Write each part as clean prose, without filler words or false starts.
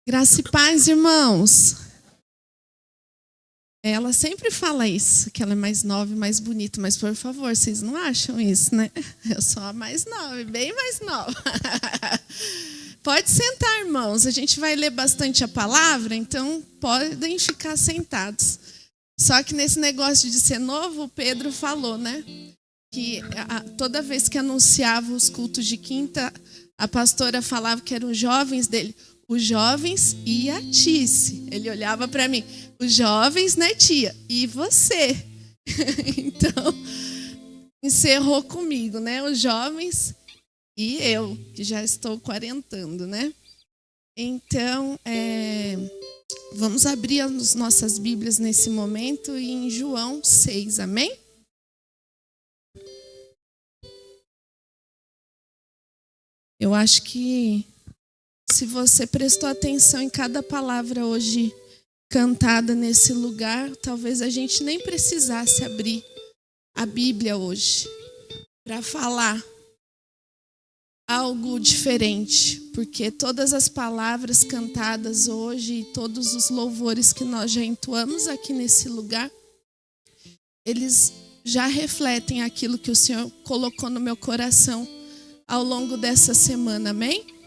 Graça e paz, irmãos. Ela sempre fala isso, que ela é mais nova e mais bonita, mas por favor, vocês não acham isso, né? Eu sou a mais nova, bem mais nova. Pode sentar, irmãos. A gente vai ler bastante a palavra, então podem ficar sentados. Só que nesse negócio de ser novo, o Pedro falou, né? Que toda vez que anunciava os cultos de quinta, a pastora falava que eram os jovens dele. Os jovens e a Tice. Ele olhava para mim. Os jovens, né, tia? E você? Então, encerrou comigo, né? Os jovens e eu, que já estou quarentando, né? Então, vamos abrir as nossas Bíblias nesse momento em João 6, amém? Eu acho que se você prestou atenção em cada palavra hoje cantada nesse lugar, talvez a gente nem precisasse abrir a Bíblia hoje para falar algo diferente, porque todas as palavras cantadas hoje e todos os louvores que nós já entoamos aqui nesse lugar, eles já refletem aquilo que o Senhor colocou no meu coração ao longo dessa semana, amém?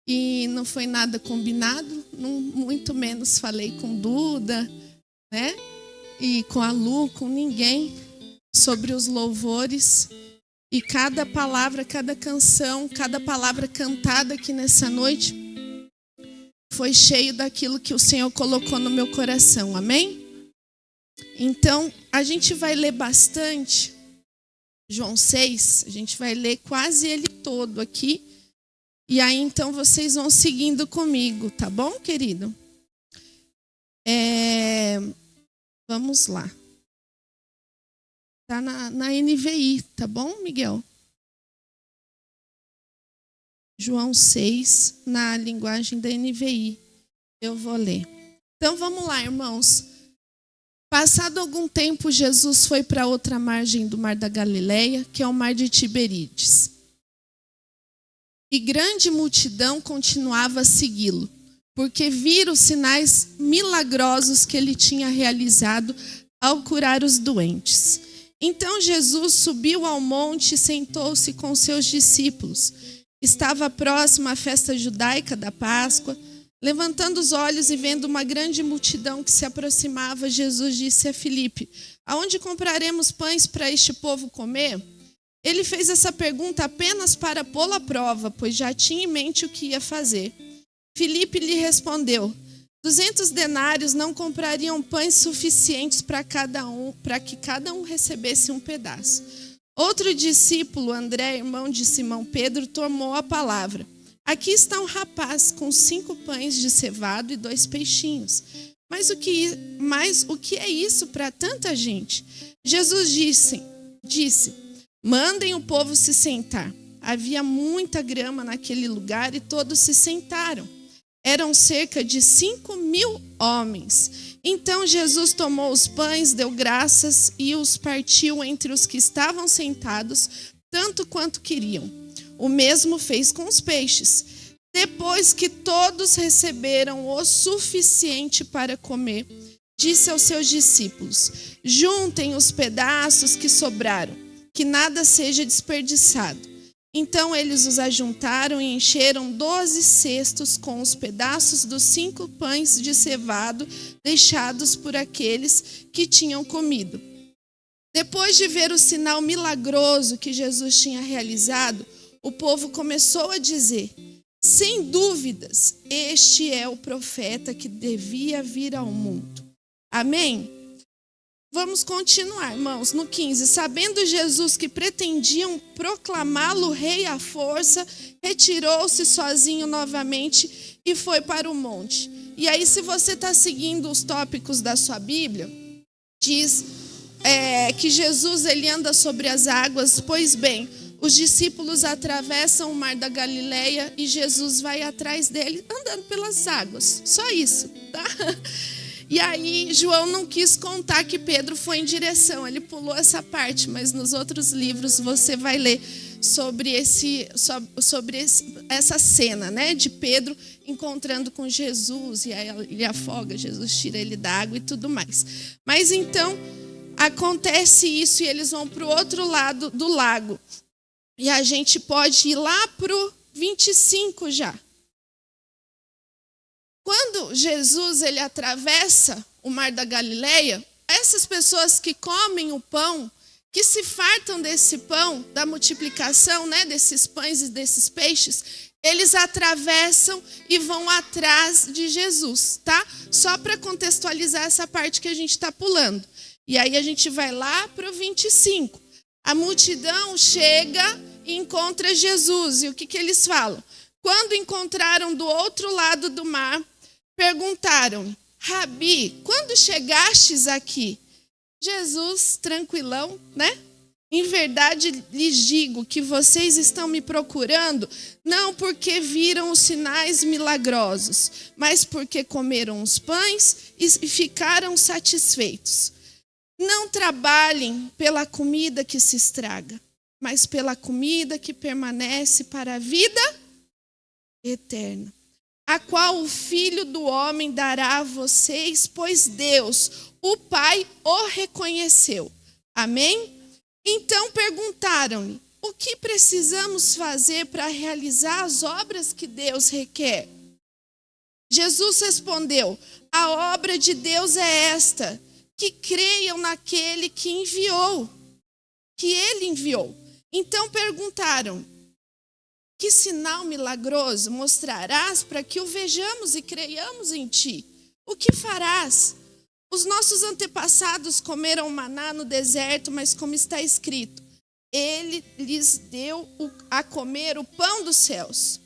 E não foi nada combinado, muito menos falei com Duda, né? E com a Lu, com ninguém, sobre os louvores. E cada palavra, cada canção, cada palavra cantada aqui nessa noite foi cheio daquilo que o Senhor colocou no meu coração, amém? Então, a gente vai ler bastante João 6, a gente vai ler quase ele todo aqui. E aí, então, vocês vão seguindo comigo, tá bom, querido? Vamos lá. Tá na NVI, tá bom, Miguel? João 6, na linguagem da NVI. Eu vou ler. Então, vamos lá, irmãos. Passado algum tempo, Jesus foi para outra margem do Mar da Galileia, que é o Mar de Tiberíades. E grande multidão continuava a segui-lo, porque viram os sinais milagrosos que ele tinha realizado ao curar os doentes. Então Jesus subiu ao monte e sentou-se com seus discípulos. Estava próxima à festa judaica da Páscoa. Levantando os olhos e vendo uma grande multidão que se aproximava, Jesus disse a Filipe: aonde compraremos pães para este povo comer? Ele fez essa pergunta apenas para pô-lo à prova, pois já tinha em mente o que ia fazer. Filipe lhe respondeu: 200 denários não comprariam pães suficientes para que cada um recebesse um pedaço. Outro discípulo, André, irmão de Simão Pedro, tomou a palavra. Aqui está um rapaz com 5 pães de cevado e 2 peixinhos. Mas o que é isso para tanta gente? Jesus disse: mandem o povo se sentar. Havia muita grama naquele lugar e todos se sentaram. Eram cerca de 5.000 homens. Então Jesus tomou os pães, deu graças e os partiu entre os que estavam sentados, tanto quanto queriam. O mesmo fez com os peixes. Depois que todos receberam o suficiente para comer, disse aos seus discípulos: juntem os pedaços que sobraram, que nada seja desperdiçado. Então eles os ajuntaram e encheram 12 cestos com os pedaços dos 5 pães de cevado deixados por aqueles que tinham comido. Depois de ver o sinal milagroso que Jesus tinha realizado, o povo começou a dizer: sem dúvidas, este é o profeta que devia vir ao mundo. Amém? Vamos continuar, irmãos, no 15. Sabendo Jesus que pretendiam proclamá-lo rei à força, retirou-se sozinho novamente e foi para o monte. E aí, se você está seguindo os tópicos da sua Bíblia, diz que Jesus ele anda sobre as águas. Pois bem, os discípulos atravessam o Mar da Galileia e Jesus vai atrás dele andando pelas águas. Só isso, tá? E aí, João não quis contar que Pedro foi em direção. Ele pulou essa parte, mas nos outros livros você vai ler sobre essa cena, né, de Pedro encontrando com Jesus, e aí ele afoga, Jesus tira ele da água e tudo mais. Mas então acontece isso e eles vão para o outro lado do lago. E a gente pode ir lá para o 25 já. Quando Jesus ele atravessa o mar da Galileia, essas pessoas que comem o pão, que se fartam desse pão, da multiplicação, né, desses pães e desses peixes, eles atravessam e vão atrás de Jesus, tá? Só para contextualizar essa parte que a gente está pulando. E aí a gente vai lá para o 25. A multidão chega e encontra Jesus. E o que eles falam? Quando encontraram do outro lado do mar, perguntaram: Rabi, quando chegastes aqui? Jesus, tranquilão, né? Em verdade lhes digo que vocês estão me procurando, não porque viram os sinais milagrosos, mas porque comeram os pães e ficaram satisfeitos. Não trabalhem pela comida que se estraga, mas pela comida que permanece para a vida eterna, a qual o Filho do Homem dará a vocês, pois Deus, o Pai, o reconheceu. Amém? Então perguntaram-lhe: o que precisamos fazer para realizar as obras que Deus requer? Jesus respondeu: a obra de Deus é esta, que creiam naquele que ele enviou. Então perguntaram: que sinal milagroso mostrarás para que o vejamos e creiamos em ti? O que farás? Os nossos antepassados comeram maná no deserto, mas como está escrito, ele lhes deu a comer o pão dos céus.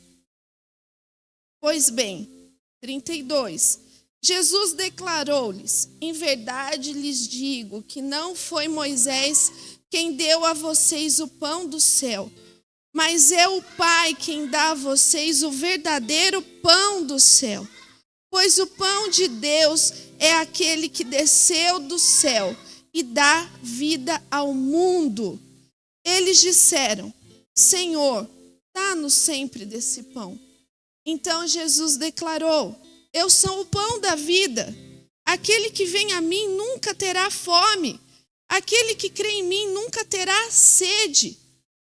Pois bem, 32. Jesus declarou-lhes: em verdade lhes digo que não foi Moisés quem deu a vocês o pão do céu, mas é o Pai quem dá a vocês o verdadeiro pão do céu. Pois o pão de Deus é aquele que desceu do céu e dá vida ao mundo. Eles disseram: Senhor, dá-nos sempre desse pão. Então Jesus declarou: eu sou o pão da vida. Aquele que vem a mim nunca terá fome. Aquele que crê em mim nunca terá sede.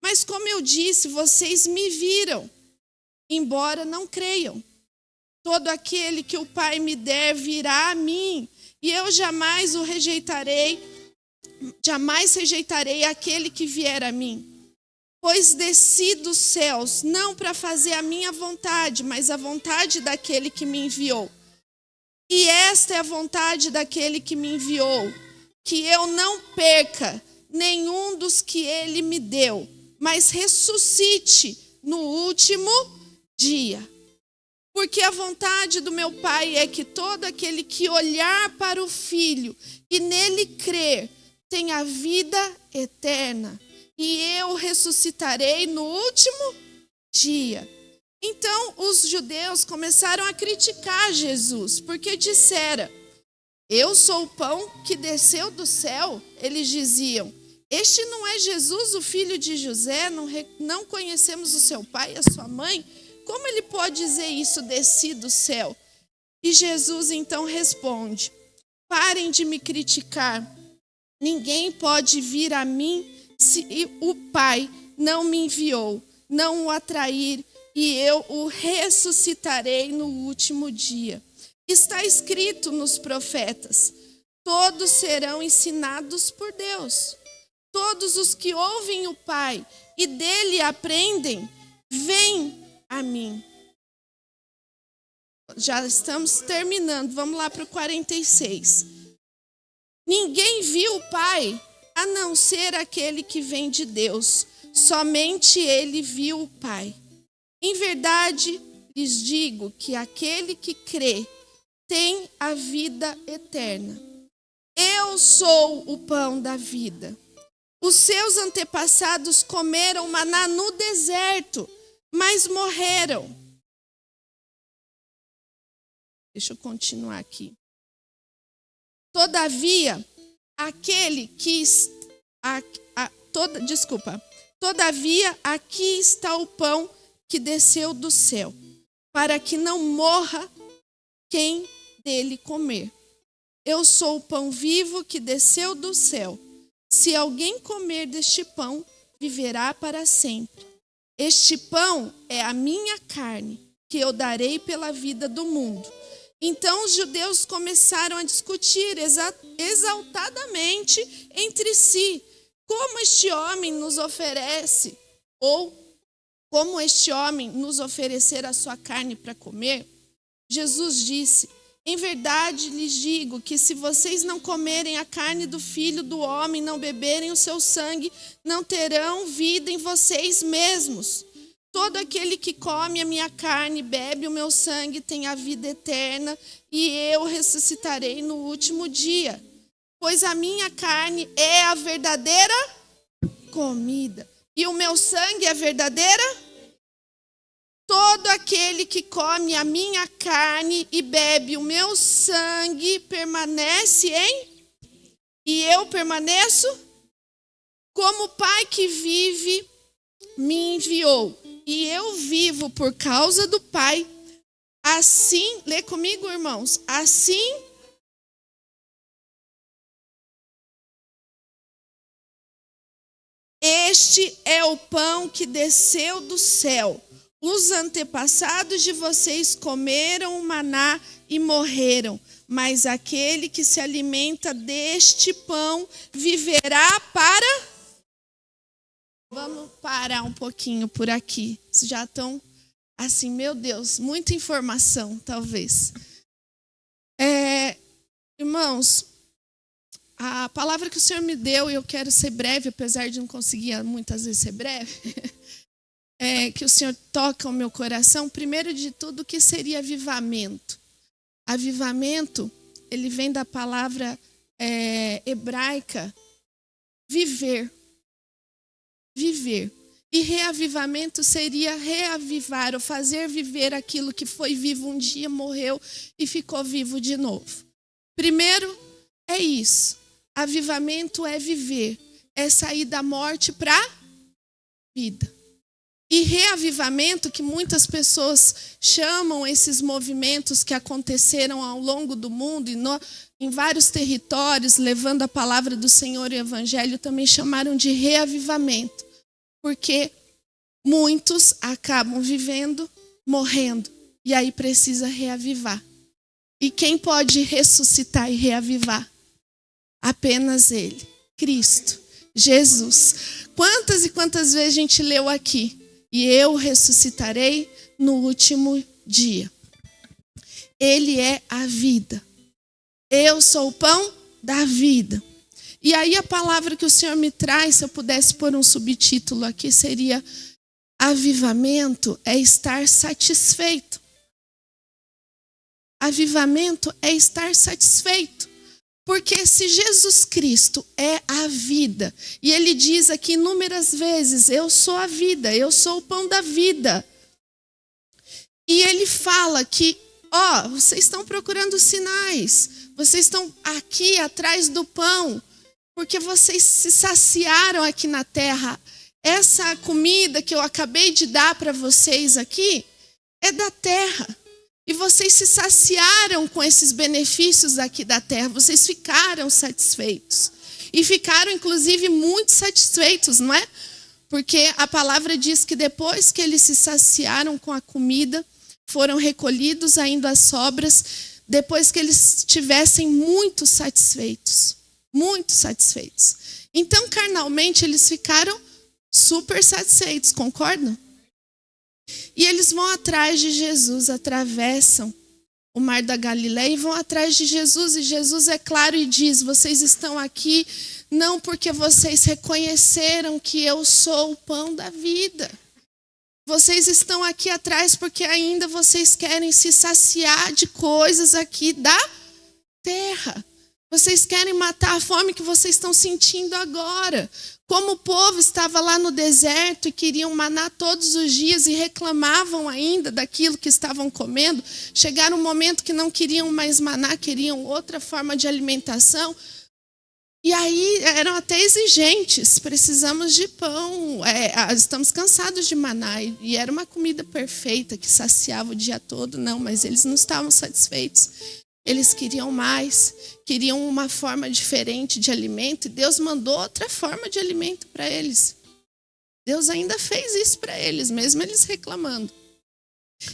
Mas como eu disse, vocês me viram, embora não creiam. Todo aquele que o Pai me der virá a mim, e eu jamais rejeitarei aquele que vier a mim. Pois desci dos céus, não para fazer a minha vontade, mas a vontade daquele que me enviou. E esta é a vontade daquele que me enviou, que eu não perca nenhum dos que ele me deu, mas ressuscite no último dia. Porque a vontade do meu Pai é que todo aquele que olhar para o Filho e nele crer tenha vida eterna, e eu ressuscitarei no último dia. Então os judeus começaram a criticar Jesus, porque dissera: eu sou o pão que desceu do céu. Eles diziam: este não é Jesus, o filho de José? Não conhecemos o seu pai e a sua mãe? Como ele pode dizer isso, desci do céu? E Jesus então responde: parem de me criticar. Ninguém pode vir a mim se o Pai não me enviou, não o atrair, e eu o ressuscitarei no último dia. Está escrito nos profetas: todos serão ensinados por Deus. Todos os que ouvem o Pai e dele aprendem, vêm a mim. Já estamos terminando, vamos lá para o 46. Ninguém viu o Pai, a não ser aquele que vem de Deus. Somente ele viu o Pai. Em verdade, lhes digo que aquele que crê tem a vida eterna. Eu sou o pão da vida. Os seus antepassados comeram maná no deserto, mas morreram. Deixa eu continuar aqui. Todavia, Todavia, aqui está o pão que desceu do céu, para que não morra quem dele comer. Eu sou o pão vivo que desceu do céu. Se alguém comer deste pão, viverá para sempre. Este pão é a minha carne, que eu darei pela vida do mundo. Então os judeus começaram a discutir exaltadamente entre si como este homem nos oferece, ou como este homem nos oferecer a sua carne para comer. Jesus disse: em verdade lhes digo que se vocês não comerem a carne do Filho do Homem, não beberem o seu sangue, não terão vida em vocês mesmos. Todo aquele que come a minha carne e bebe o meu sangue tem a vida eterna, e eu ressuscitarei no último dia. Pois a minha carne é a verdadeira comida, e o meu sangue é a verdadeira. Todo aquele que come a minha carne e bebe o meu sangue permanece e eu permaneço, como o Pai que vive me enviou, e eu vivo por causa do Pai. Assim, lê comigo, irmãos, assim este é o pão que desceu do céu. Os antepassados de vocês comeram o maná e morreram, mas aquele que se alimenta deste pão viverá para... Vamos parar um pouquinho por aqui. Vocês já estão assim, meu Deus, muita informação, talvez. Irmãos, a palavra que o Senhor me deu, e eu quero ser breve, apesar de não conseguir muitas vezes ser breve... que o Senhor toca o meu coração. Primeiro de tudo, o que seria avivamento? Avivamento, ele vem da palavra hebraica viver. Viver. E reavivamento seria reavivar ou fazer viver aquilo que foi vivo um dia, morreu e ficou vivo de novo. Primeiro é isso. Avivamento é viver. É sair da morte para a vida. E reavivamento, que muitas pessoas chamam esses movimentos que aconteceram ao longo do mundo e em vários territórios, levando a palavra do Senhor e o Evangelho, também chamaram de reavivamento. Porque muitos acabam vivendo, morrendo, e aí precisa reavivar. E quem pode ressuscitar e reavivar? Apenas Ele, Cristo, Jesus. Quantas e quantas vezes a gente leu aqui? E eu ressuscitarei no último dia. Ele é a vida. Eu sou o pão da vida. E aí a palavra que o Senhor me traz, se eu pudesse pôr um subtítulo aqui, seria: avivamento é estar satisfeito. Avivamento é estar satisfeito. Porque se Jesus Cristo é a vida, e Ele diz aqui inúmeras vezes: eu sou a vida, eu sou o pão da vida. E Ele fala que, vocês estão procurando sinais, vocês estão aqui atrás do pão, porque vocês se saciaram aqui na terra. Essa comida que eu acabei de dar para vocês aqui é da terra. E vocês se saciaram com esses benefícios aqui da terra. Vocês ficaram satisfeitos. E ficaram, inclusive, muito satisfeitos, não é? Porque a palavra diz que depois que eles se saciaram com a comida, foram recolhidos ainda as sobras, depois que eles estivessem muito satisfeitos. Muito satisfeitos. Então, carnalmente, eles ficaram super satisfeitos, concordam? E eles vão atrás de Jesus, atravessam o mar da Galileia e vão atrás de Jesus. E Jesus é claro e diz: vocês estão aqui não porque vocês reconheceram que eu sou o pão da vida. Vocês estão aqui atrás porque ainda vocês querem se saciar de coisas aqui da terra. Vocês querem matar a fome que vocês estão sentindo agora. Como o povo estava lá no deserto e queriam maná todos os dias e reclamavam ainda daquilo que estavam comendo, chegaram um momento que não queriam mais maná, queriam outra forma de alimentação. E aí eram até exigentes, precisamos de pão, estamos cansados de maná. E era uma comida perfeita que saciava o dia todo. Não, mas eles não estavam satisfeitos. Eles queriam mais, queriam uma forma diferente de alimento. E Deus mandou outra forma de alimento para eles. Deus ainda fez isso para eles, mesmo eles reclamando.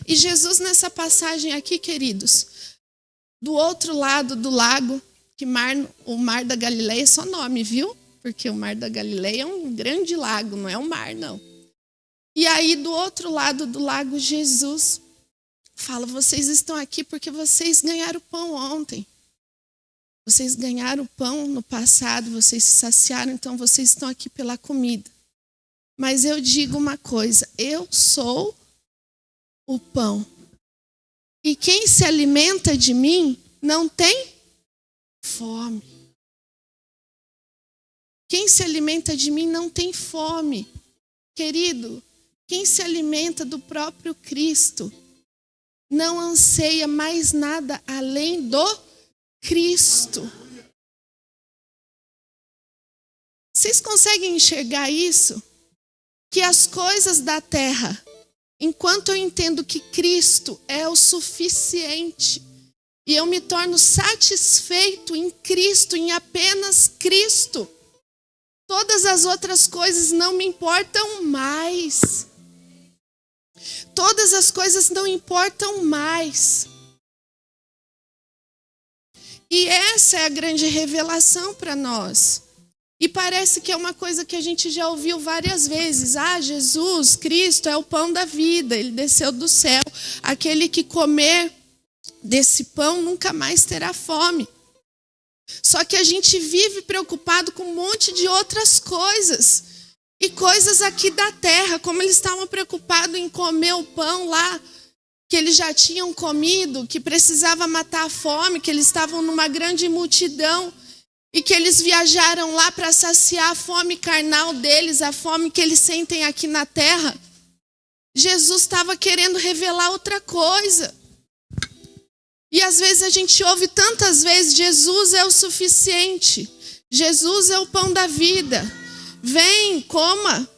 E Jesus nessa passagem aqui, queridos, do outro lado do lago, que o Mar da Galileia é só nome, viu? Porque o Mar da Galileia é um grande lago, não é um mar, não. E aí, do outro lado do lago, Jesus fala: vocês estão aqui porque vocês ganharam pão ontem. Vocês ganharam pão no passado, vocês se saciaram, então vocês estão aqui pela comida. Mas eu digo uma coisa: eu sou o pão. E quem se alimenta de mim não tem fome. Quem se alimenta de mim não tem fome. Querido, quem se alimenta do próprio Cristo não anseia mais nada além do Cristo. Vocês conseguem enxergar isso? Que as coisas da terra, enquanto eu entendo que Cristo é o suficiente, e eu me torno satisfeito em Cristo, em apenas Cristo, todas as outras coisas não me importam mais. Todas as coisas não importam mais. E essa é a grande revelação para nós. E parece que é uma coisa que a gente já ouviu várias vezes. Jesus, Cristo, é o pão da vida. Ele desceu do céu. Aquele que comer desse pão nunca mais terá fome. Só que a gente vive preocupado com um monte de outras coisas. E coisas aqui da terra, como eles estavam preocupados em comer o pão lá, que eles já tinham comido, que precisava matar a fome, que eles estavam numa grande multidão. E que eles viajaram lá para saciar a fome carnal deles, a fome que eles sentem aqui na terra. Jesus estava querendo revelar outra coisa. E às vezes a gente ouve tantas vezes: Jesus é o suficiente. Jesus é o pão da vida. Vem, coma.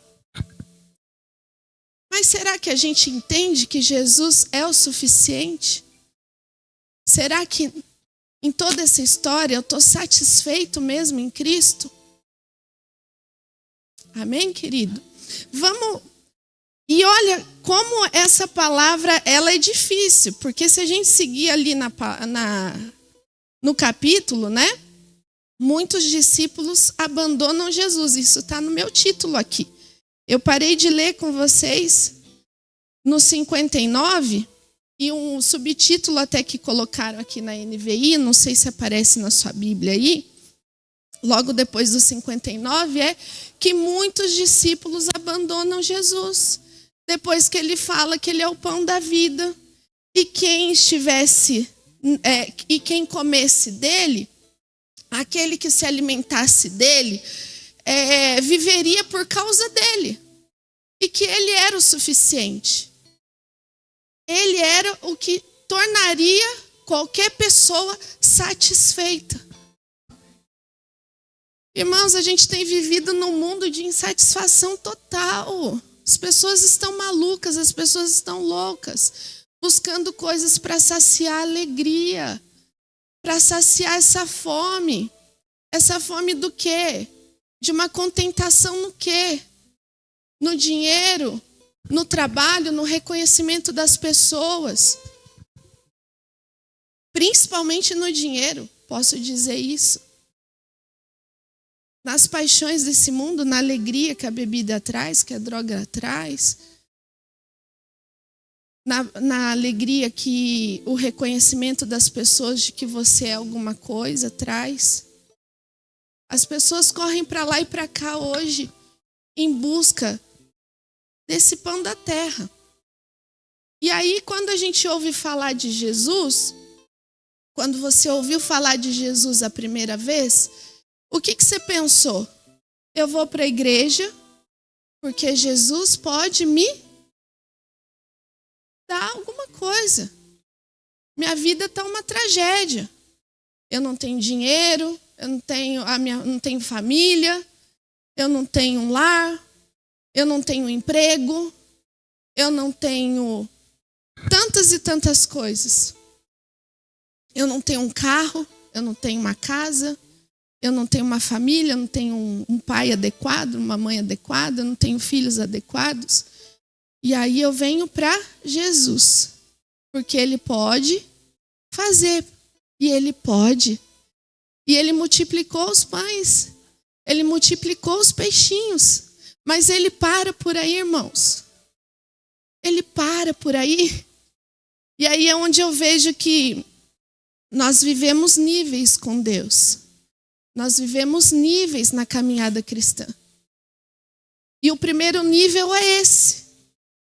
Mas será que a gente entende que Jesus é o suficiente? Será que em toda essa história eu estou satisfeito mesmo em Cristo? Amém, querido? Vamos. E olha como essa palavra ela é difícil, porque se a gente seguir ali no capítulo, né? Muitos discípulos abandonam Jesus. Isso está no meu título aqui. Eu parei de ler com vocês no 59. E um subtítulo até que colocaram aqui na NVI, não sei se aparece na sua Bíblia aí, logo depois do 59, é que muitos discípulos abandonam Jesus. Depois que ele fala que ele é o pão da vida. E quem quem comesse dele, aquele que se alimentasse dele, viveria por causa dele. E que ele era o suficiente. Ele era o que tornaria qualquer pessoa satisfeita. Irmãos, a gente tem vivido num mundo de insatisfação total. As pessoas estão malucas, as pessoas estão loucas, buscando coisas para saciar a alegria, para saciar essa fome. Essa fome do quê? De uma contentação no quê? No dinheiro? No trabalho, no reconhecimento das pessoas. Principalmente no dinheiro, posso dizer isso. Nas paixões desse mundo, na alegria que a bebida traz, que a droga traz. Na alegria que o reconhecimento das pessoas de que você é alguma coisa traz. As pessoas correm para lá e para cá hoje em busca desse pão da terra. E aí, quando a gente ouve falar de Jesus, quando você ouviu falar de Jesus a primeira vez, o que você pensou? Eu vou para a igreja porque Jesus pode me dar alguma coisa. Minha vida está uma tragédia. Eu não tenho dinheiro, eu não tenho família, eu não tenho um lar, eu não tenho emprego, eu não tenho tantas e tantas coisas. Eu não tenho um carro, eu não tenho uma casa, eu não tenho uma família, eu não tenho um pai adequado, uma mãe adequada, eu não tenho filhos adequados. E aí eu venho para Jesus, porque Ele pode fazer, e Ele pode. E Ele multiplicou os pães, Ele multiplicou os peixinhos, mas Ele para por aí, irmãos. Ele para por aí. E aí é onde eu vejo que nós vivemos níveis com Deus. Nós vivemos níveis na caminhada cristã. E o primeiro nível é esse.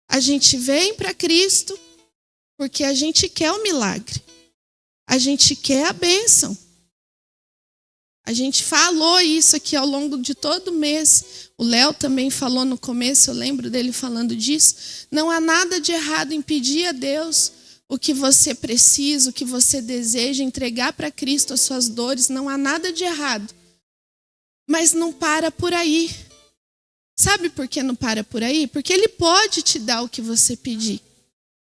A gente vem para Cristo porque a gente quer o milagre. A gente quer a bênção. A gente falou isso aqui ao longo de todo o mês. O Léo também falou no começo, eu lembro dele falando disso. Não há nada de errado em pedir a Deus o que você precisa, o que você deseja, entregar para Cristo as suas dores. Não há nada de errado. Mas não para por aí. Sabe por que não para por aí? Porque Ele pode te dar o que você pedir.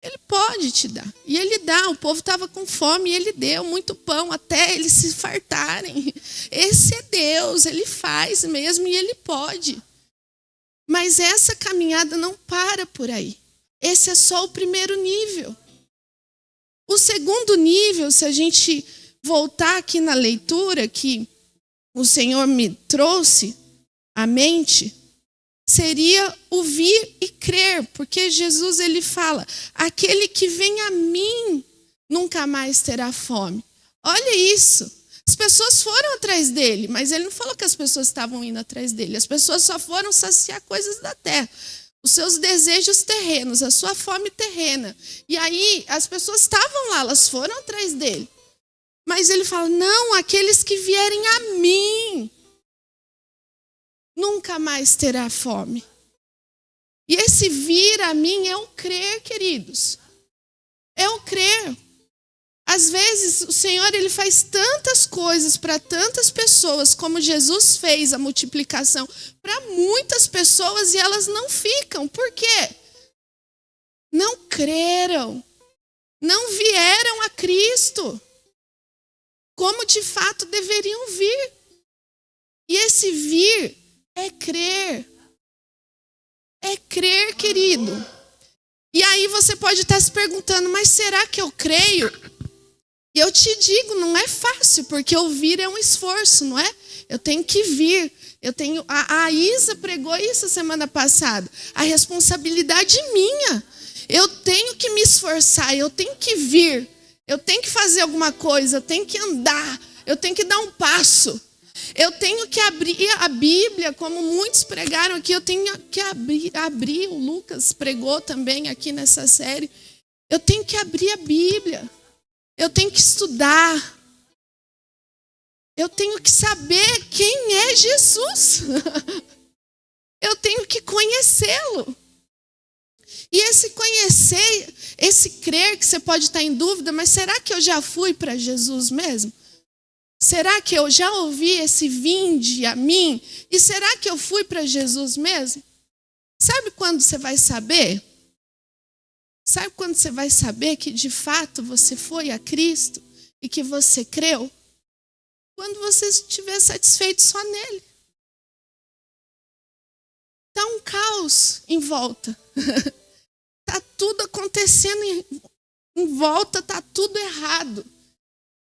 Ele pode te dar. E Ele dá. O povo estava com fome e Ele deu muito pão até eles se fartarem. Esse é Deus. Ele faz mesmo e Ele pode. Mas essa caminhada não para por aí. Esse é só o primeiro nível. O segundo nível, se a gente voltar aqui na leitura que o Senhor me trouxe à mente, seria ouvir e crer, porque Jesus ele fala, aquele que vem a mim nunca mais terá fome. Olha isso, as pessoas foram atrás dele, mas ele não falou que as pessoas estavam indo atrás dele, as pessoas só foram saciar coisas da terra, os seus desejos terrenos, a sua fome terrena. E aí as pessoas estavam lá, elas foram atrás dele. Mas ele fala, não, aqueles que vierem a mim nunca mais terá fome. E esse vir a mim é o crer, queridos. É o crer. Às vezes o Senhor ele faz tantas coisas para tantas pessoas, como Jesus fez a multiplicação para muitas pessoas e elas não ficam. Por quê? Não creram. Não vieram a Cristo como de fato deveriam vir. E esse vir é crer. É crer, querido. E aí você pode estar se perguntando, mas será que eu creio? E eu te digo, não é fácil, porque ouvir é um esforço, não é? Eu tenho que vir. A Isa pregou isso semana passada. A responsabilidade é minha. Eu tenho que me esforçar, eu tenho que vir. Eu tenho que fazer alguma coisa, eu tenho que andar, eu tenho que dar um passo. Eu tenho que abrir a Bíblia, como muitos pregaram aqui, eu tenho que abrir, o Lucas pregou também aqui nessa série. Eu tenho que abrir a Bíblia, eu tenho que estudar, eu tenho que saber quem é Jesus, eu tenho que conhecê-lo. E esse conhecer, esse crer, que você pode estar em dúvida, mas será que eu já fui para Jesus mesmo? Será que eu já ouvi esse vinde a mim? E será que eu fui para Jesus mesmo? Sabe quando você vai saber? Sabe quando você vai saber que de fato você foi a Cristo e que você creu? Quando você estiver satisfeito só nele. Está um caos em volta. Está tudo acontecendo em volta, está tudo errado.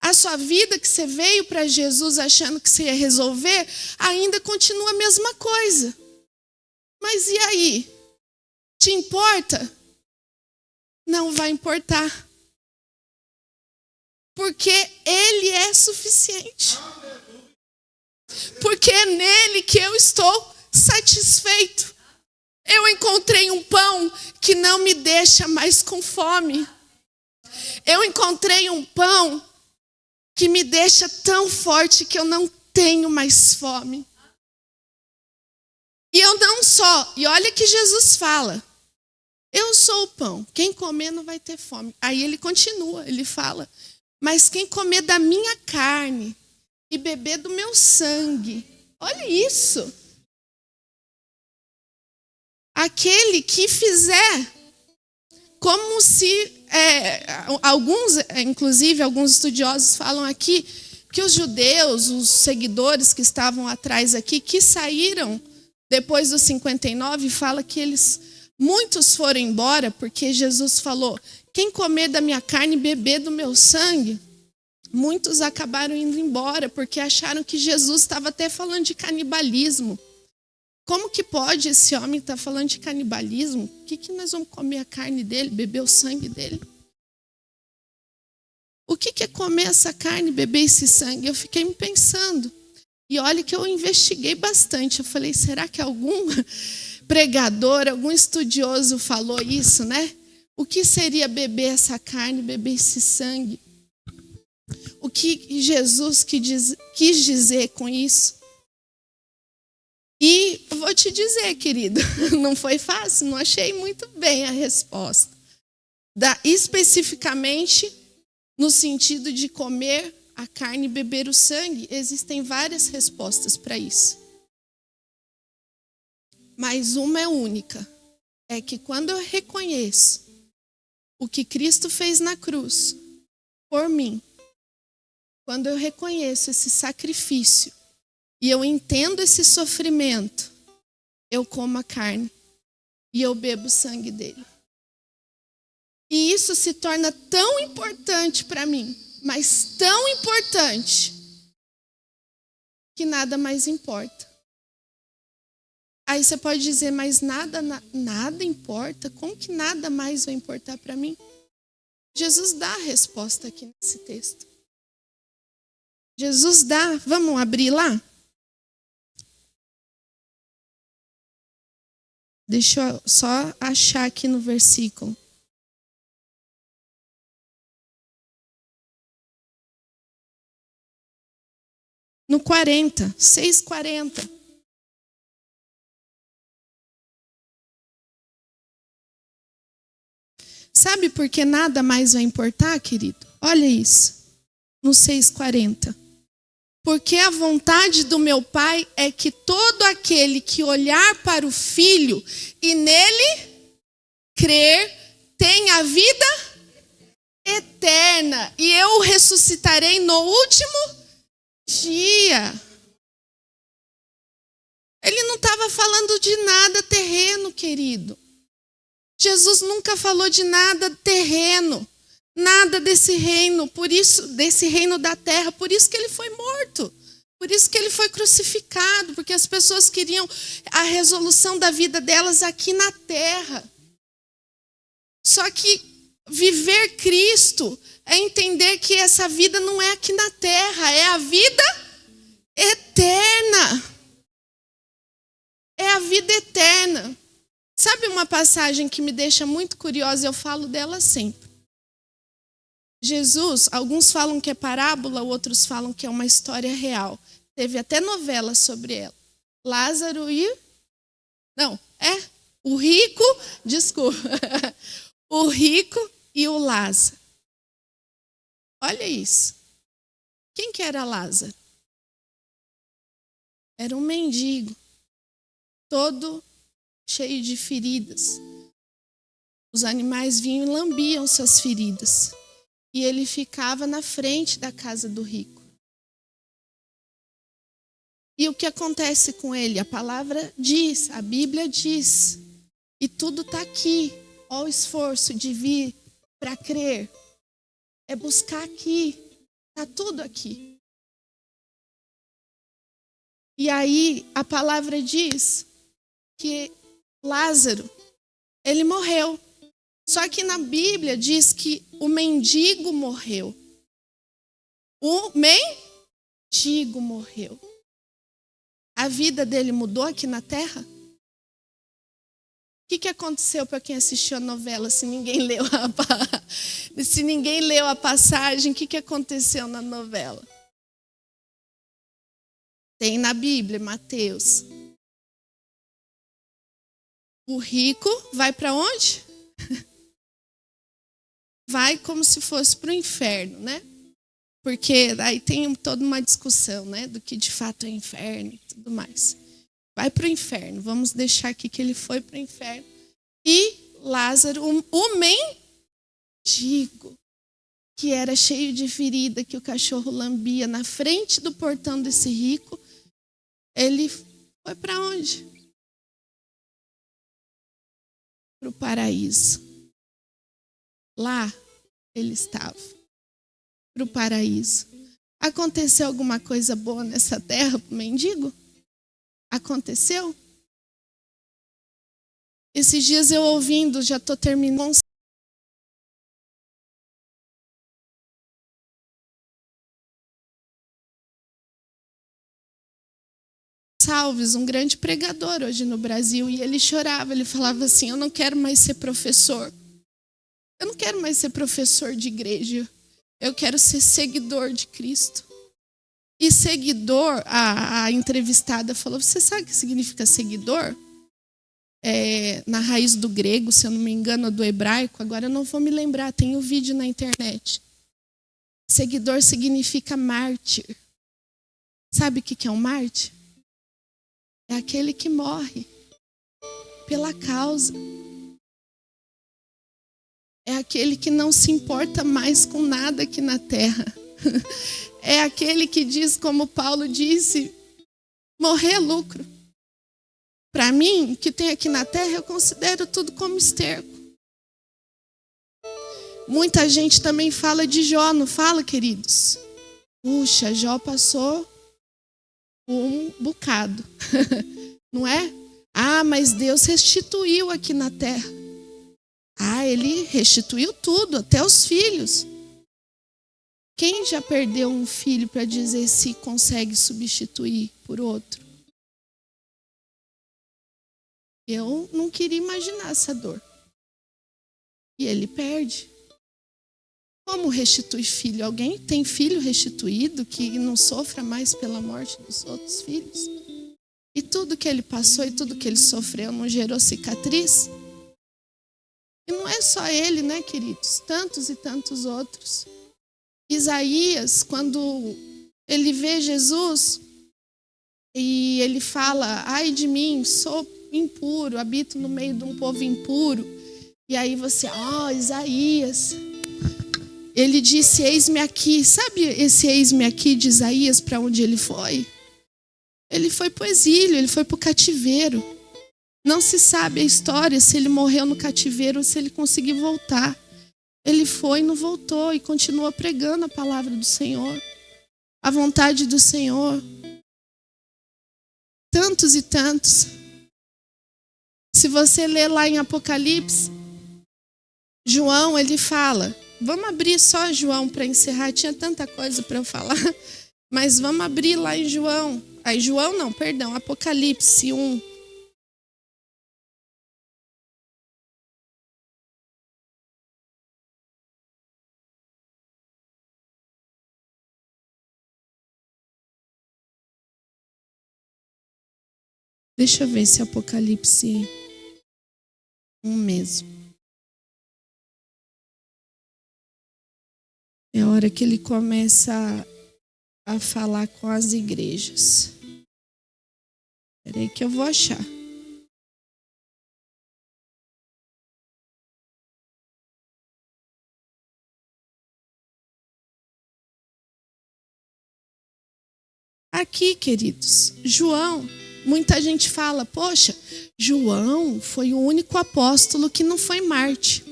A sua vida que você veio para Jesus achando que você ia resolver, ainda continua a mesma coisa. Mas e aí? Te importa? Não vai importar. Porque Ele é suficiente. Porque é nele que eu estou satisfeito. Eu encontrei um pão que não me deixa mais com fome. Eu encontrei um pão que me deixa tão forte que eu não tenho mais fome. E eu não só, e olha que Jesus fala, eu sou o pão, quem comer não vai ter fome. Aí ele continua, ele fala, mas quem comer da minha carne e beber do meu sangue. Olha isso. Aquele que fizer como se... inclusive alguns estudiosos falam aqui que os judeus, os seguidores que estavam atrás aqui, que saíram depois dos 59, fala que muitos foram embora porque Jesus falou: quem comer da minha carne e beber do meu sangue, muitos acabaram indo embora porque acharam que Jesus estava até falando de canibalismo. Como que pode esse homem estar falando de canibalismo? O que nós vamos comer a carne dele, beber o sangue dele? O que é comer essa carne, beber esse sangue? Eu fiquei me pensando. E olha que eu investiguei bastante. Eu falei, será que algum pregador, algum estudioso falou isso, né? O que seria beber essa carne, beber esse sangue? O que Jesus quis dizer com isso? E eu vou te dizer, querido, não foi fácil, não achei muito bem a resposta. Especificamente no sentido de comer a carne e beber o sangue, existem várias respostas para isso. Mas uma é única, é que quando eu reconheço o que Cristo fez na cruz por mim, quando eu reconheço esse sacrifício e eu entendo esse sofrimento, eu como a carne e eu bebo o sangue dele. E isso se torna tão importante para mim, mas tão importante, que nada mais importa. Aí você pode dizer, mas nada importa? Como que nada mais vai importar para mim? Jesus dá a resposta aqui nesse texto. Jesus dá, vamos abrir lá? Deixa eu só achar aqui no versículo. No 40, 6:40. Sabe por que nada mais vai importar, querido? Olha isso, no 6:40. Porque a vontade do meu Pai é que todo aquele que olhar para o Filho e nele crer tenha vida eterna. E eu o ressuscitarei no último dia. Ele não estava falando de nada terreno, querido. Jesus nunca falou de nada terreno, nada desse reino, por isso, desse reino da terra, por isso que ele foi morto, por isso que ele foi crucificado, porque as pessoas queriam a resolução da vida delas aqui na terra. Só que viver Cristo é entender que essa vida não é aqui na terra, é a vida eterna. É a vida eterna. Sabe uma passagem que me deixa muito curiosa, eu falo dela sempre. Jesus, alguns falam que é parábola, outros falam que é uma história real. Teve até novela sobre ela. Lázaro e... o rico, desculpa. O rico e o Lázaro. Olha isso. Quem que era Lázaro? Era um mendigo, todo cheio de feridas. Os animais vinham e lambiam suas feridas. E ele ficava na frente da casa do rico. E o que acontece com ele? A palavra diz, a Bíblia diz. E tudo está aqui. Olha o esforço de vir para crer. É buscar aqui. Está tudo aqui. E aí a palavra diz que Lázaro, ele morreu. Só que na Bíblia diz que o mendigo morreu. O mendigo morreu. A vida dele mudou aqui na terra? O que aconteceu para quem assistiu a novela, se ninguém leu a passagem, o que aconteceu na novela? Tem na Bíblia, Mateus. O rico vai para onde? Vai como se fosse para o inferno, né? Porque aí tem toda uma discussão, né, do que de fato é inferno e tudo mais. Vai para o inferno, vamos deixar aqui que ele foi para o inferno. E Lázaro, o mendigo, que era cheio de ferida, que o cachorro lambia na frente do portão desse rico, ele foi para onde? Para o paraíso. Lá ele estava, para o paraíso. Aconteceu alguma coisa boa nessa terra para o mendigo? Aconteceu? Esses dias eu ouvindo, já estou terminando. Gonçalves, um grande pregador hoje no Brasil, e ele chorava, ele falava assim: eu não quero mais ser professor. Eu não quero mais ser professor de igreja. Eu quero ser seguidor de Cristo. E seguidor, a entrevistada falou: você sabe o que significa seguidor? Na raiz do grego, se eu não me engano, do hebraico, agora eu não vou me lembrar, tem um vídeo na internet. Seguidor significa mártir. Sabe o que é um mártir? É aquele que morre pela causa. É aquele que não se importa mais com nada aqui na terra. É aquele que diz, como Paulo disse, morrer é lucro. Para mim, que tem aqui na terra, eu considero tudo como esterco. Muita gente também fala de Jó, não fala, queridos? Puxa, Jó passou um bocado, não é? Ah, mas Deus restituiu aqui na terra. Ah, ele restituiu tudo, até os filhos. Quem já perdeu um filho para dizer se consegue substituir por outro? Eu não queria imaginar essa dor. E ele perde. Como restitui filho? Alguém tem filho restituído que não sofra mais pela morte dos outros filhos? E tudo que ele passou e tudo que ele sofreu não gerou cicatriz? E não é só ele, né, queridos? Tantos e tantos outros. Isaías, quando ele vê Jesus e ele fala: ai de mim, sou impuro, habito no meio de um povo impuro. E aí você, Isaías, ele disse: eis-me aqui. Sabe esse eis-me aqui de Isaías, para onde ele foi? Ele foi para o exílio, ele foi para o cativeiro. Não se sabe a história, se ele morreu no cativeiro ou se ele conseguiu voltar. Ele foi e não voltou e continuou pregando a palavra do Senhor, a vontade do Senhor. Tantos e tantos. Se você ler lá em Apocalipse, João, ele fala, vamos abrir só João para encerrar, tinha tanta coisa para eu falar, mas vamos abrir lá em João. Apocalipse 1. Deixa eu ver se é Apocalipse 1 mesmo. É a hora que ele começa a falar com as igrejas. Espera aí que eu vou achar. Aqui, queridos, João, muita gente fala, poxa, João foi o único apóstolo que não foi mártir.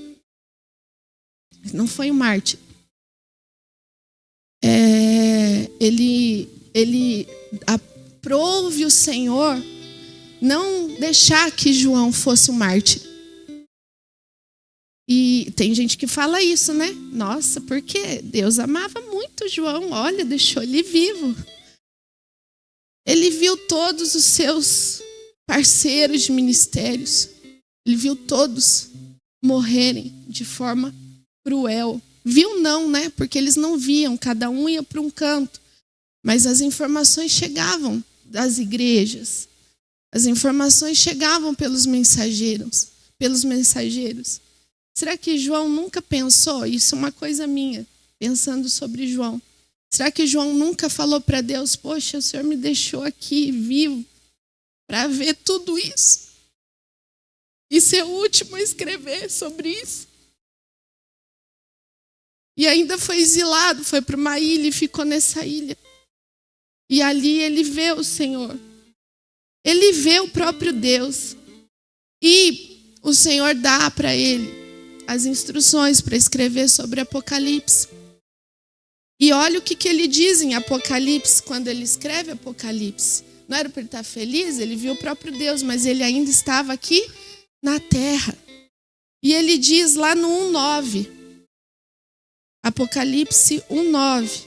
Não foi um mártir. Ele aprove o Senhor não deixar que João fosse um mártir. E tem gente que fala isso, né? Nossa, porque Deus amava muito João, olha, deixou ele vivo. Ele viu todos os seus parceiros de ministérios, ele viu todos morrerem de forma cruel. Viu não, né? Porque eles não viam, cada um ia para um canto. Mas as informações chegavam das igrejas. As informações chegavam pelos mensageiros. Será que João nunca pensou? Isso é uma coisa minha, pensando sobre João. Será que João nunca falou para Deus, poxa, o Senhor me deixou aqui vivo para ver tudo isso? E ser o último a escrever sobre isso? E ainda foi exilado, foi para uma ilha e ficou nessa ilha. E ali ele vê o Senhor. Ele vê o próprio Deus. E o Senhor dá para ele as instruções para escrever sobre Apocalipse. E olha o que ele diz em Apocalipse, quando ele escreve Apocalipse. Não era para ele estar feliz, ele viu o próprio Deus, mas ele ainda estava aqui na terra. E ele diz lá no 1:9, Apocalipse 1:9.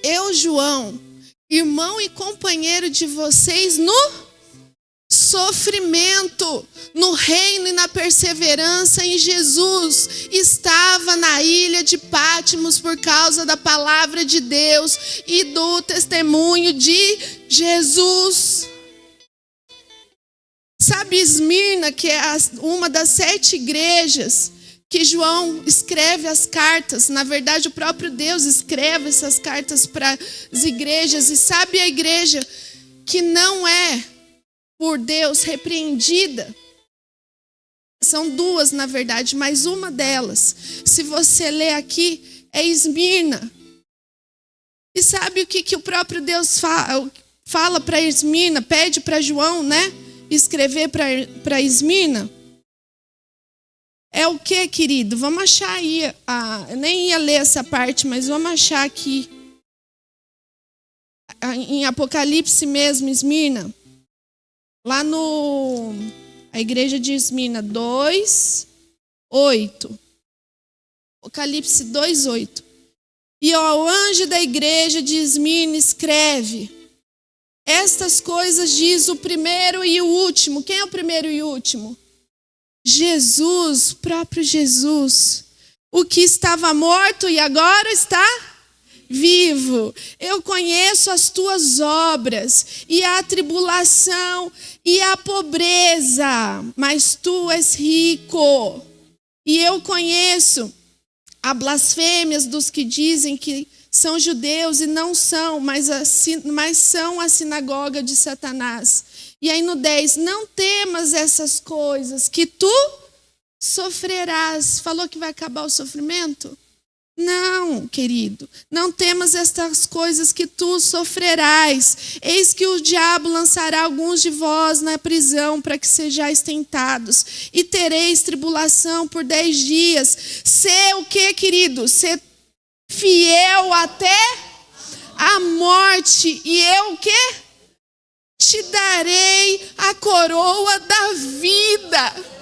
Eu, João, irmão e companheiro de vocês no sofrimento, no reino e na perseverança em Jesus, estava na ilha de Pátimos por causa da palavra de Deus e do testemunho de Jesus. Sabe Esmirna, que é uma das 7 igrejas que João escreve as cartas, na verdade o próprio Deus escreve essas cartas para as igrejas, e sabe a igreja que não é por Deus repreendida? São 2 na verdade, mas uma delas, se você ler aqui, é Esmirna. E sabe o que o próprio Deus fala para Esmirna, pede para João, né, escrever para Esmirna? É o que, querido? Vamos achar aí. Eu nem ia ler essa parte, mas vamos achar aqui. Em Apocalipse mesmo, Esmirna. Lá a igreja de Esmirna 2:8. Apocalipse 2:8. E ao anjo da igreja de Esmirna escreve: estas coisas diz o primeiro e o último. Quem é o primeiro e o último? Jesus, próprio Jesus, o que estava morto e agora está vivo. Eu conheço as tuas obras e a tribulação e a pobreza, mas tu és rico. E eu conheço as blasfêmias dos que dizem que são judeus e não são, mas são a sinagoga de Satanás. E aí no 10, não temas essas coisas que tu sofrerás. Falou que vai acabar o sofrimento? Não, querido, não temas estas coisas que tu sofrerás. Eis que o diabo lançará alguns de vós na prisão para que sejais tentados. E tereis tribulação por 10 dias. Sê o que, querido? Sê fiel até a morte. E eu o quê? Te darei a coroa da vida.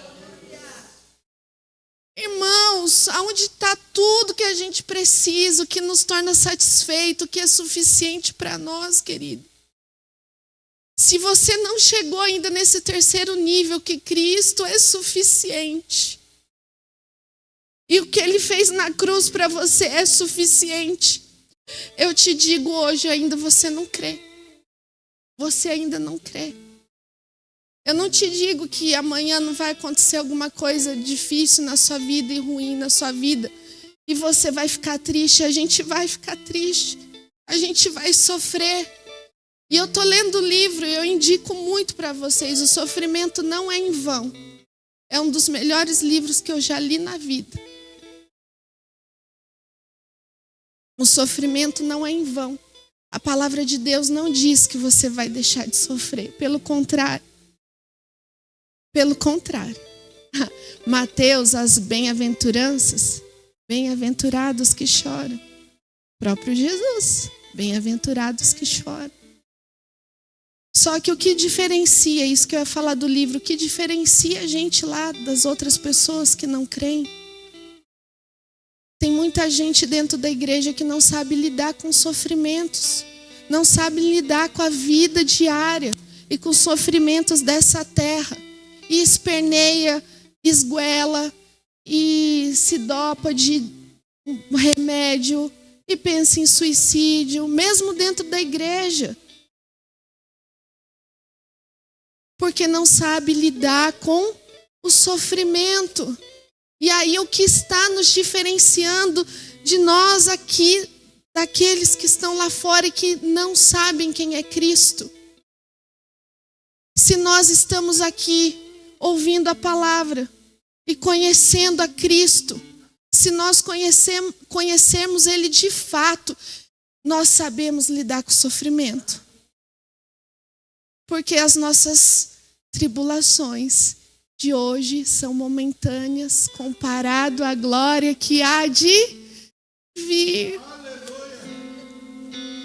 Irmãos, aonde está tudo que a gente precisa, o que nos torna satisfeito, o que é suficiente para nós, querido? Se você não chegou ainda nesse terceiro nível, que Cristo é suficiente, e o que Ele fez na cruz para você é suficiente, eu te digo hoje, ainda você não crê. Você ainda não crê. Eu não te digo que amanhã não vai acontecer alguma coisa difícil na sua vida e ruim na sua vida e você vai ficar triste. A gente vai ficar triste. A gente vai sofrer. E eu estou lendo o livro e eu indico muito para vocês. O Sofrimento Não É em Vão. É um dos melhores livros que eu já li na vida. O sofrimento não é em vão. A palavra de Deus não diz que você vai deixar de sofrer. Pelo contrário. Pelo contrário. Mateus, as bem-aventuranças. Bem-aventurados que choram. Próprio Jesus. Bem-aventurados que choram. Só que o que diferencia, isso que eu ia falar do livro, o que diferencia a gente lá das outras pessoas que não creem? Tem muita gente dentro da igreja que não sabe lidar com sofrimentos, não sabe lidar com a vida diária e com os sofrimentos dessa terra. E esperneia, esguela e se dopa de remédio e pensa em suicídio, mesmo dentro da igreja. Porque não sabe lidar com o sofrimento. E aí o que está nos diferenciando de nós aqui daqueles que estão lá fora e que não sabem quem é Cristo. Se nós estamos aqui ouvindo a palavra e conhecendo a Cristo, se nós conhecermos Ele de fato, nós sabemos lidar com o sofrimento. Porque as nossas tribulações de hoje são momentâneas comparado à glória que há de vir.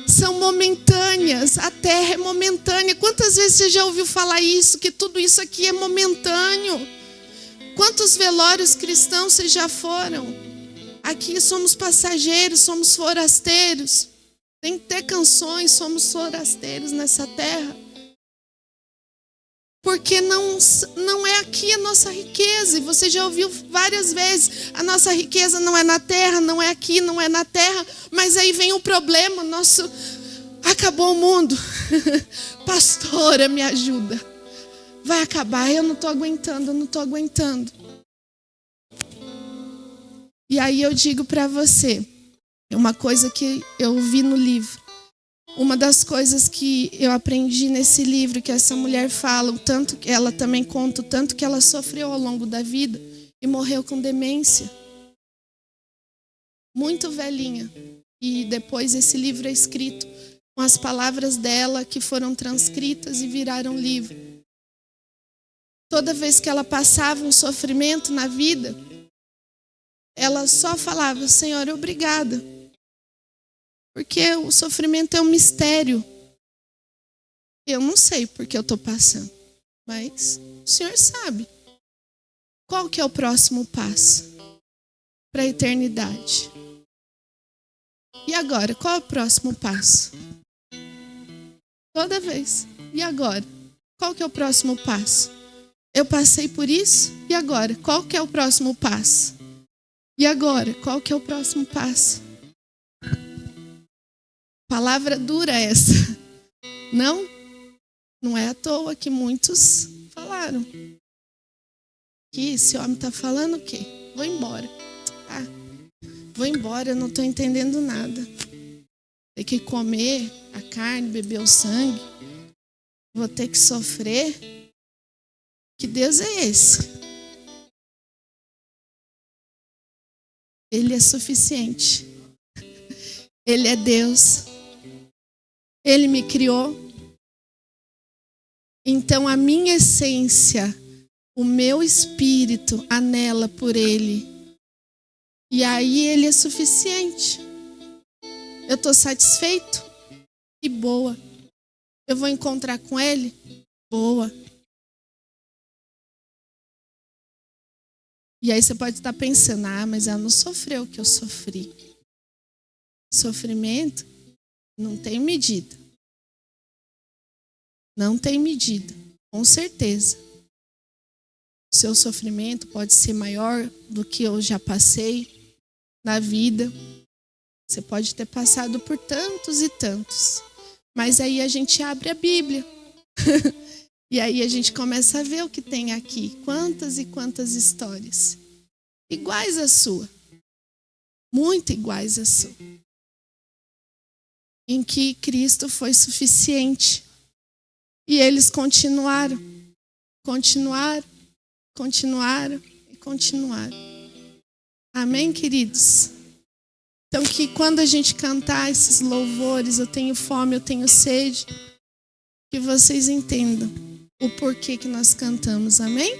São momentâneas, a terra é momentânea. Quantas vezes você já ouviu falar isso, que tudo isso aqui é momentâneo? Quantos velórios cristãos vocês já foram? Aqui somos passageiros, somos forasteiros. Tem que ter canções, somos forasteiros nessa terra. Porque não é aqui a nossa riqueza. E você já ouviu várias vezes, a nossa riqueza não é na terra, não é aqui, não é na terra. Mas aí vem o problema, acabou o mundo. Pastora, me ajuda. Vai acabar, eu não estou aguentando. E aí eu digo para você, é uma coisa que eu vi no livro. Uma das coisas que eu aprendi nesse livro, que essa mulher fala, o tanto que ela também conta, o tanto que ela sofreu ao longo da vida e morreu com demência. Muito velhinha. E depois esse livro é escrito com as palavras dela que foram transcritas e viraram livro. Toda vez que ela passava um sofrimento na vida, ela só falava, Senhor, obrigada. Porque o sofrimento é um mistério. Eu não sei por que eu estou passando, mas o Senhor sabe. Qual que é o próximo passo para a eternidade? E agora, qual é o próximo passo? Toda vez. E agora? Qual que é o próximo passo? Eu passei por isso, e agora? Qual que é o próximo passo? E agora? Qual que é o próximo passo? Palavra dura essa. Não é à toa que muitos falaram. Que esse homem está falando o quê? Vou embora. Vou embora, eu não estou entendendo nada. Ter que comer a carne, beber o sangue. Vou ter que sofrer. Que Deus é esse? Ele é suficiente. Ele é Deus. Ele me criou. Então a minha essência, o meu espírito anela por Ele. E aí Ele é suficiente. Eu estou satisfeito? E boa. Eu vou encontrar com Ele? Boa. E aí você pode estar pensando, mas ela não sofreu o que eu sofri. Sofrimento não tem medida. Não tem medida, com certeza. O seu sofrimento pode ser maior do que eu já passei na vida. Você pode ter passado por tantos e tantos. Mas aí a gente abre a Bíblia. E aí a gente começa a ver o que tem aqui. Quantas e quantas histórias. Iguais à sua. Muito iguais à sua. Em que Cristo foi suficiente. E eles continuaram. Amém, queridos? Então que quando a gente cantar esses louvores, eu tenho fome, eu tenho sede, que vocês entendam o porquê que nós cantamos, amém?